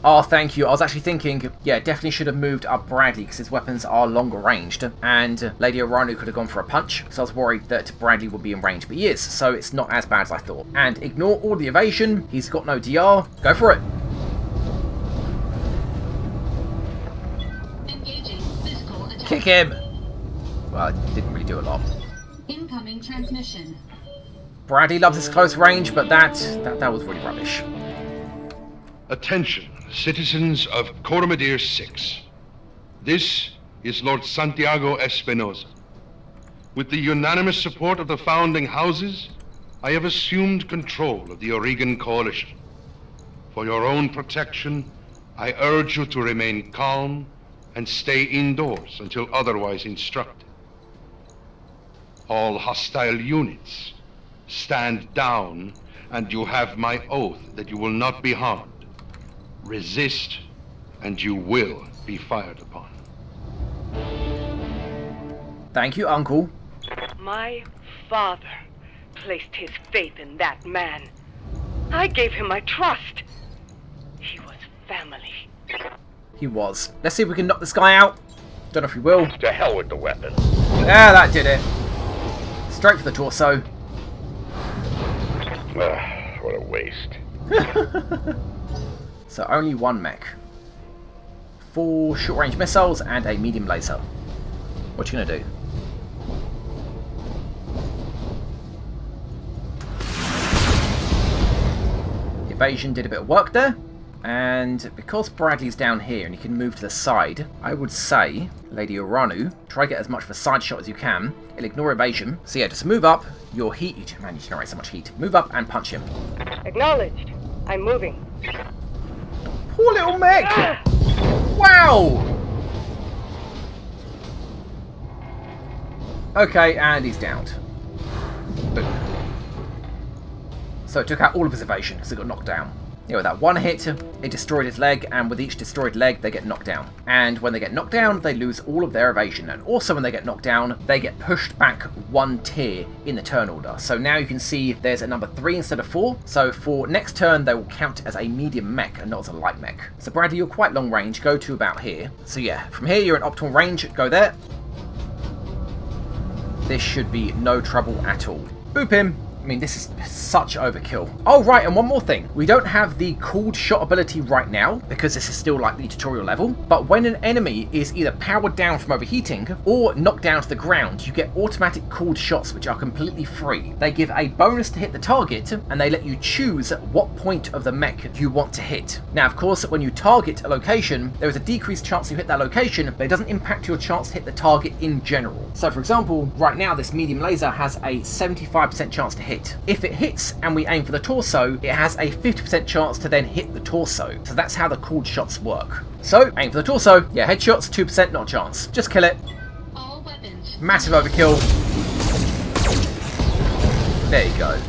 Oh, thank you. I was actually thinking, yeah, definitely should have moved up Bradley because his weapons are longer ranged, and Lady Orano could have gone for a punch, so I was worried that Bradley would be in range, but he is, so it's not as bad as I thought. And ignore all the evasion. He's got no DR. Go for it. Engaging physical attack. Kick him. Well, it didn't really do a lot. Incoming transmission. Bradley loves his close range, but that was really rubbish. Attention, citizens of PermaDeath 6. This is Lord Santiago Espinosa. With the unanimous support of the founding houses, I have assumed control of the Oregon Coalition. For your own protection, I urge you to remain calm and stay indoors until otherwise instructed. All hostile units, stand down, and you have my oath that you will not be harmed. Resist, and you will be fired upon. Thank you, Uncle. My father placed his faith in that man. I gave him my trust. He was family. He was. Let's see if we can knock this guy out. Don't know if we will. To hell with the weapon. Yeah, that did it. Straight for the torso. What a waste. So only one mech. 4 short-range missiles and a medium laser. What you gonna do? Evasion did a bit of work there. And because Bradley's down here and he can move to the side, I would say, Lady Orano, try to get as much of a side shot as you can. It'll ignore evasion. So yeah, just move up. Your heat... Man, you generate so much heat. Move up and punch him. Acknowledged. I'm moving. Poor little mech! Ah! Wow! Okay, and he's downed. Boom. So it took out all of his evasion because it got knocked down. Yeah, with that one hit, it destroyed his leg, and with each destroyed leg, they get knocked down. And when they get knocked down, they lose all of their evasion. And also when they get knocked down, they get pushed back 1 tier in the turn order. So now you can see there's a number 3 instead of 4. So for next turn, they will count as a medium mech and not as a light mech. So Bradley, you're quite long range. Go to about here. So yeah, from here, you're in optimal range. Go there. This should be no trouble at all. Boop him. I mean, this is such overkill. Oh, right, and one more thing. We don't have the cooled shot ability right now, because this is still like the tutorial level, but when an enemy is either powered down from overheating or knocked down to the ground, you get automatic cooled shots, which are completely free. They give a bonus to hit the target, and they let you choose what point of the mech you want to hit. Now, of course, when you target a location, there is a decreased chance you hit that location, but it doesn't impact your chance to hit the target in general. So, for example, right now, this medium laser has a 75% chance to hit. If it hits and we aim for the torso, it has a 50% chance to then hit the torso. So that's how the cooled shots work. So, aim for the torso. Yeah, headshots, 2%, not a chance. Just kill it. All weapons. Massive overkill. There you go.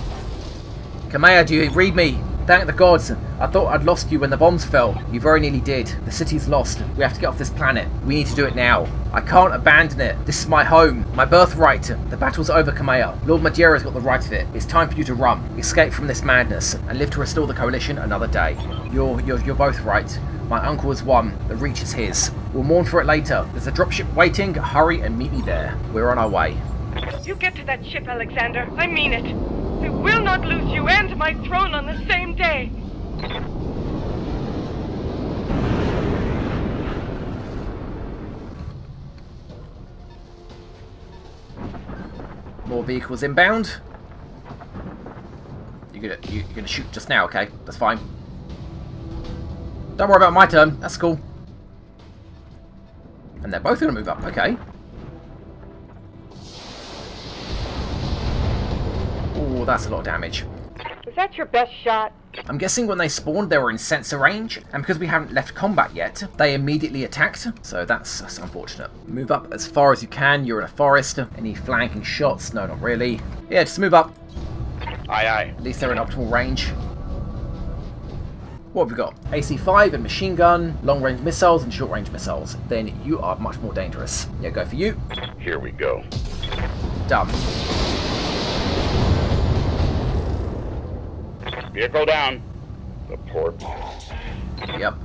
Kamea, do you read me? Thank the gods. I thought I'd lost you when the bombs fell. You very nearly did. The city's lost. We have to get off this planet. We need to do it now. I can't abandon it. This is my home. My birthright. The battle's over, Kamea. Lord Madeira's got the right of it. It's time for you to run. Escape from this madness and live to restore the coalition another day. You're both right. My uncle has won. The Reach is his. We'll mourn for it later. There's a dropship waiting. Hurry and meet me there. We're on our way. You get to that ship, Alexander. I mean it. I will not lose you and my throne on the same day. More vehicles inbound. You're gonna shoot just now, okay? That's fine. Don't worry about my turn. That's cool. And they're both gonna move up, okay. Oh, that's a lot of damage. Was that your best shot? I'm guessing when they spawned, they were in sensor range, and because we haven't left combat yet, they immediately attacked, so that's unfortunate. Move up as far as you can. You're in a forest. Any flanking shots? No, not really. Yeah, just move up. Aye, aye. At least they're in optimal range. What have we got? AC-5 and machine gun, long-range missiles and short-range missiles. Then you are much more dangerous. Yeah, go for you. Here we go. Done. Vehicle down. The port. Yep.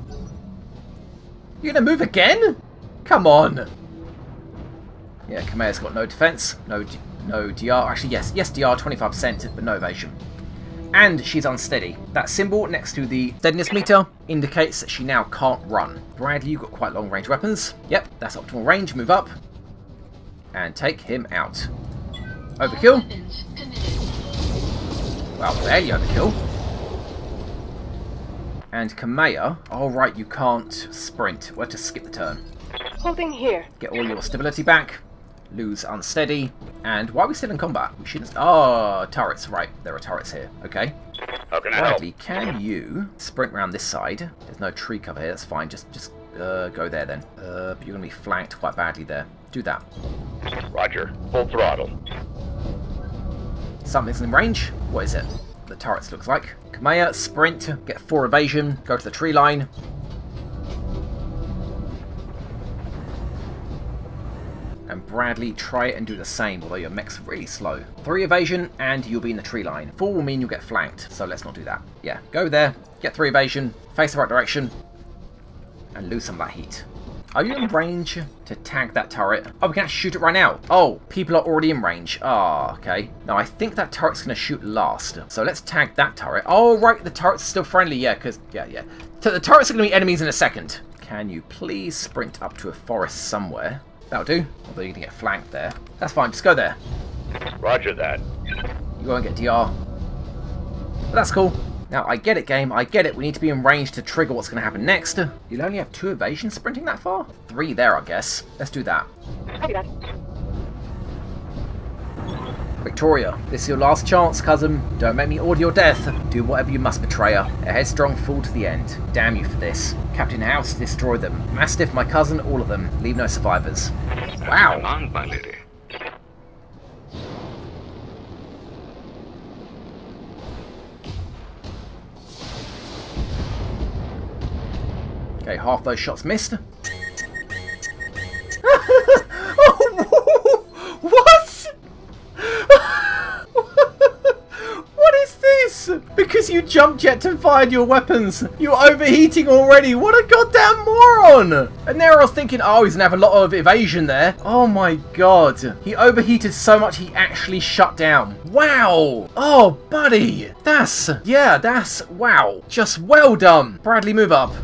You're gonna move again? Come on. Yeah, Kameya's got no defense, no DR. Actually, yes, DR 25%, but no evasion. And she's unsteady. That symbol next to the steadiness meter indicates that she now can't run. Bradley, you've got quite long range weapons. Yep, that's optimal range. Move up and take him out. Overkill. Well, barely overkill. And Kameya, oh right, you can't sprint. We'll just skip the turn. Holding here. Get all your stability back. Lose unsteady. And why are we still in combat? We shouldn't... Oh, turrets. Right, there are turrets here. Okay. How can I help? Bradley, can you sprint around this side? There's no tree cover here. That's fine. Just go there then. But you're going to be flanked quite badly there. Do that. Roger. Full throttle. Something's in range. What is it? The turrets looks like. Kameya, sprint. Get 4 evasion. Go to the tree line. And Bradley, try it and do the same, although your mech's really slow. 3 evasion, and you'll be in the tree line. 4 will mean you'll get flanked, so let's not do that. Yeah, go there, get 3 evasion, face the right direction, and lose some of that heat. Are you in range to tag that turret? Oh, we can actually shoot it right now. Oh, people are already in range. Ah, okay. Now, I think that turret's going to shoot last. So let's tag that turret. Oh, right, the turret's still friendly. Yeah, because, yeah. So the turrets are going to be enemies in a second. Can you please sprint up to a forest somewhere? That'll do. Although you're going to get flanked there. That's fine, just go there. Roger that. You won't get DR. But that's cool. Now, I get it, game. I get it. We need to be in range to trigger what's going to happen next. You'll only have 2 evasion sprinting that far? 3 there, I guess. Let's do that. Copy that. Victoria, this is your last chance, cousin. Don't make me order your death. Do whatever you must, betrayer. A headstrong fool to the end. Damn you for this. Captain House, destroy them. Mastiff, my cousin, all of them. Leave no survivors. Wow. Command, my lady. Okay, half those shots missed. What? What is this? Because you jump jet and fired your weapons. You're overheating already. What a goddamn moron. And there I was thinking, oh, he's going to have a lot of evasion there. Oh my god. He overheated so much he actually shut down. Wow. Oh, buddy. That's, wow. Just well done. Bradley, move up.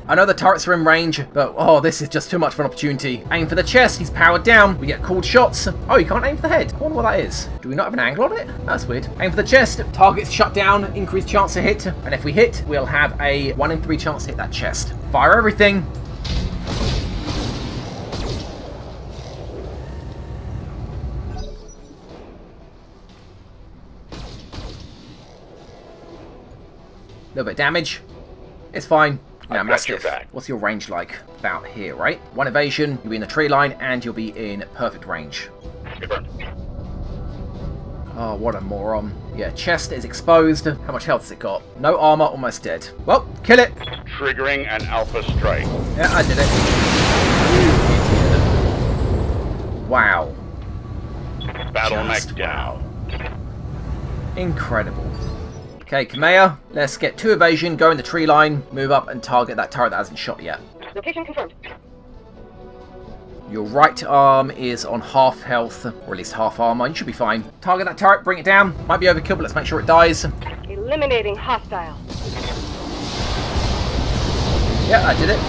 I know the turrets are in range, but oh, this is just too much of an opportunity. Aim for the chest, he's powered down, we get called shots. Oh, you can't aim for the head. I wonder what that is. Do we not have an angle on it? That's weird. Aim for the chest, target's shut down, increased chance to hit, and if we hit, we'll have a 1 in 3 chance to hit that chest. Fire everything. Little bit of damage. It's fine. Now, Mastiff, what's your range like? About here, right? 1 evasion, you'll be in the tree line, and you'll be in perfect range. Oh, what a moron. Yeah, chest is exposed. How much health has it got? No armor, almost dead. Well, kill it. Triggering an alpha strike. Yeah, I did it. Wow. Battle mech down. Incredible. Okay, Kameya, let's get 2 evasion, go in the tree line, move up and target that turret that hasn't shot yet. Location confirmed. Your right arm is on half health, or at least half armor. You should be fine. Target that turret, bring it down. Might be overkill, but let's make sure it dies. Eliminating hostile. Yeah, I did it.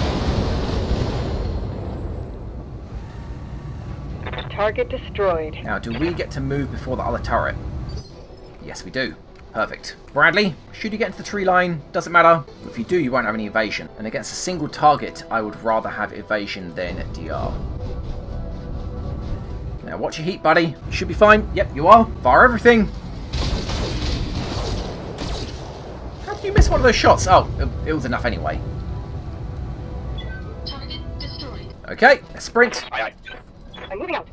Target destroyed. Now, do we get to move before the other turret? Yes, we do. Perfect. Bradley, should you get into the tree line? Doesn't matter. If you do, you won't have any evasion. And against a single target, I would rather have evasion than DR. Now, watch your heat, buddy. You should be fine. Yep, you are. Fire everything. How did you miss one of those shots? Oh, it was enough anyway. Target destroyed. Okay, let's sprint. Aye, aye. I'm moving out.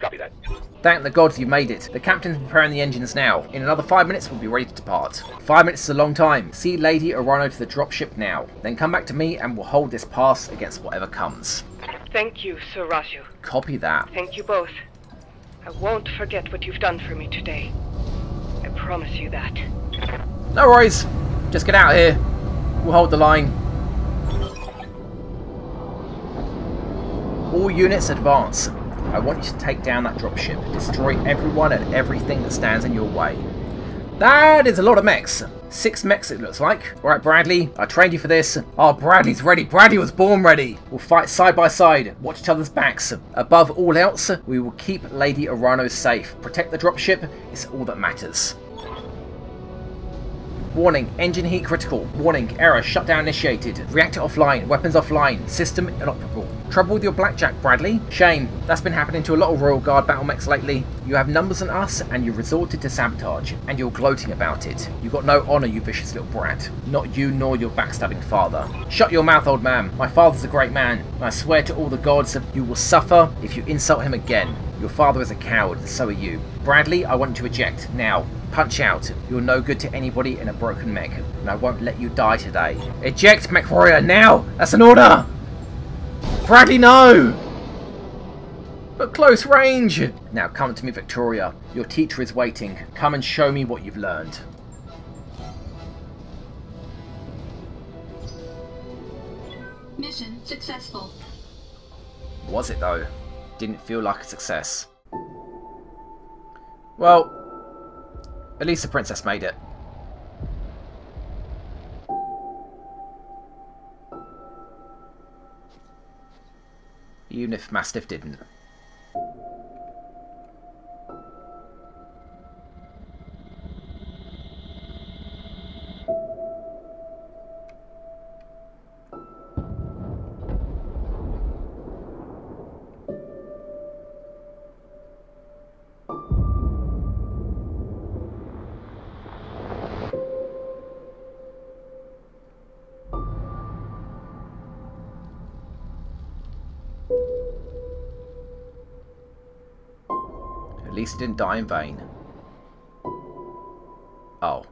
Copy that. Thank the gods you've made it. The captain's preparing the engines now. In another 5 minutes, we'll be ready to depart. 5 minutes is a long time. See Lady Arano to the dropship now. Then come back to me and we'll hold this pass against whatever comes. Thank you, Sir Raju. Copy that. Thank you both. I won't forget what you've done for me today. I promise you that. No worries. Just get out of here. We'll hold the line. All units advance. I want you to take down that dropship. Destroy everyone and everything that stands in your way. That is a lot of mechs. 6 mechs it looks like. Alright Bradley, I trained you for this. Oh, Bradley's ready. Bradley was born ready. We'll fight side by side. Watch each other's backs. Above all else, we will keep Lady Arano safe. Protect the dropship is all that matters. Warning, engine heat critical. Warning, error, shutdown initiated. Reactor offline, weapons offline, system inoperable. Trouble with your blackjack, Bradley? Shame, that's been happening to a lot of Royal Guard battle mechs lately. You have numbers on us and you resorted to sabotage, and you're gloating about it. You got no honour, you vicious little brat. Not you nor your backstabbing father. Shut your mouth, old man. My father's a great man, and I swear to all the gods, you will suffer if you insult him again. Your father is a coward, and so are you. Bradley, I want you to eject, now. Punch out. You're no good to anybody in a broken mech, and I won't let you die today. Eject, mech warrior, now! That's an order! Bradley, no! But close range! Now come to me, Victoria. Your teacher is waiting. Come and show me what you've learned. Mission successful. Was it though? Didn't feel like a success. Well, at least the princess made it. Even if Mastiff didn't. At least he didn't die in vain. Oh.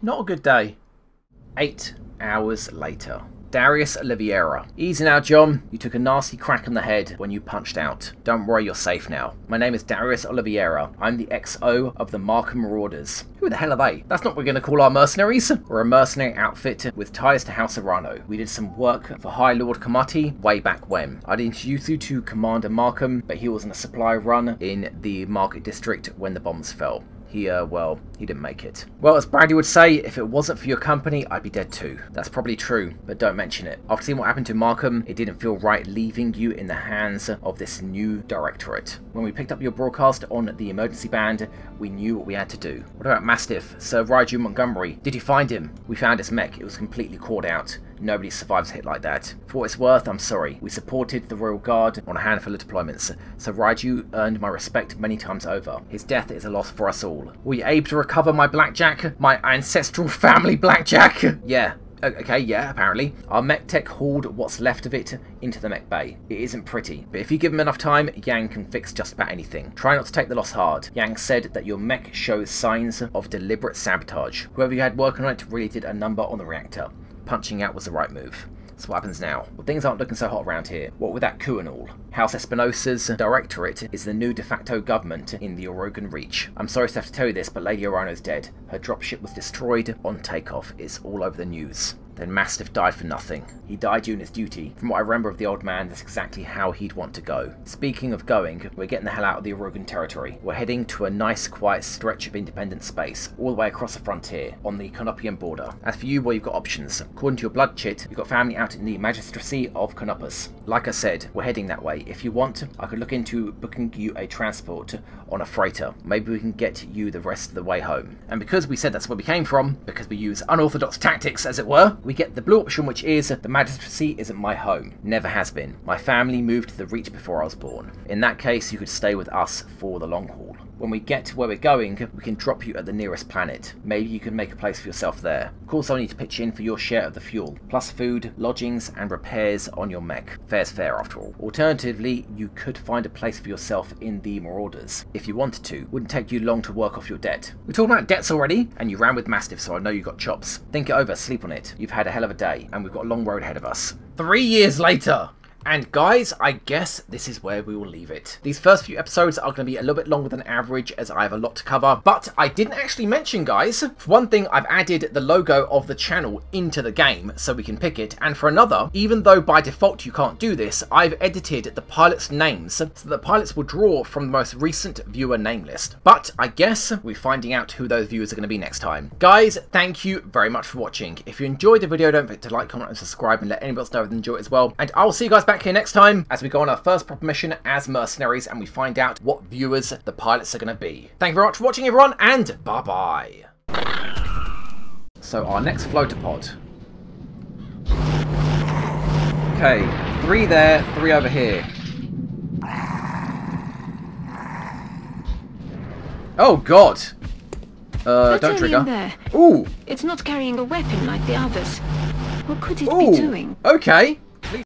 Not a good day. 8 hours later. Darius Oliveira. Easy now, John. You took a nasty crack on the head when you punched out. Don't worry, you're safe now. My name is Darius Oliveira. I'm the XO of the Markham Marauders. Who the hell are they? That's not what we're going to call our mercenaries. We're a mercenary outfit with ties to House Arano. We did some work for High Lord Kamati way back when. I'd introduce you to Commander Markham, but he was on a supply run in the Market District when the bombs fell. Well, he didn't make it. Well, as Brady would say, if it wasn't for your company, I'd be dead too. That's probably true, but don't mention it. After seeing what happened to Markham, it didn't feel right leaving you in the hands of this new directorate. When we picked up your broadcast on the emergency band, we knew what we had to do. What about Mastiff? Sir Raiju Montgomery? Did you find him? We found his mech. It was completely caught out. Nobody survives a hit like that. For what it's worth, I'm sorry. We supported the Royal Guard on a handful of deployments, so Raiju earned my respect many times over. His death is a loss for us all. Were you able to recover my blackjack? My ancestral family blackjack? Yeah. Okay, yeah, apparently. Our mech tech hauled what's left of it into the mech bay. It isn't pretty, but if you give him enough time, Yang can fix just about anything. Try not to take the loss hard. Yang said that your mech shows signs of deliberate sabotage. Whoever you had working on it really did a number on the reactor. Punching out was the right move. So what happens now? Well, things aren't looking so hot around here. What with that coup and all? House Espinosa's directorate is the new de facto government in the Orogan Reach. I'm sorry to have to tell you this, but Lady Arano's dead. Her dropship was destroyed on takeoff. It's all over the news. Then Mastiff died for nothing. He died doing his duty. From what I remember of the old man, that's exactly how he'd want to go. Speaking of going, we're getting the hell out of the Orogan territory. We're heading to a nice quiet stretch of independent space, all the way across the frontier, on the Canopian border. As for you, well, you've got options. According to your blood chit, you've got family out in the magistracy of Canopus. Like I said, we're heading that way. If you want, I could look into booking you a transport on a freighter. Maybe we can get you the rest of the way home. And because we said that's where we came from, because we use unorthodox tactics, as it were, we get the blue option, which is the magistracy isn't my home. Never has been. My family moved to the Reach before I was born. In that case, you could stay with us for the long haul. when we get to where we're going, we can drop you at the nearest planet. Maybe you can make a place for yourself there. Of course, I'll need to pitch in for your share of the fuel, plus food, lodgings, and repairs on your mech. Fair's fair after all. Alternatively, you could find a place for yourself in the Marauders, if you wanted to. Wouldn't take you long to work off your debt. We talked about debts already, and you ran with Mastiff, so I know you got chops. Think it over, sleep on it. You've had a hell of a day, and we've got a long road ahead of us. 3 years later! And guys, I guess this is where we will leave it. These first few episodes are going to be a little bit longer than average as I have a lot to cover. But I didn't actually mention, guys, for one thing, I've added the logo of the channel into the game so we can pick it. And for another, even though by default you can't do this, I've edited the pilots' names so that the pilots will draw from the most recent viewer name list. But I guess we're finding out who those viewers are going to be next time. Guys, thank you very much for watching. If you enjoyed the video, don't forget to like, comment, and subscribe, and let anybody else know if they enjoy it as well. And I will see you guys back here next time as we go on our first proper mission as mercenaries and we find out what viewers the pilots are going to be. Thank you very much for watching, everyone, and bye-bye. So our next floater pod. Okay, 3 there, 3 over here. Oh god! Don't trigger. There. Ooh! It's not carrying a weapon like the others. What could it Ooh. be doing? Okay.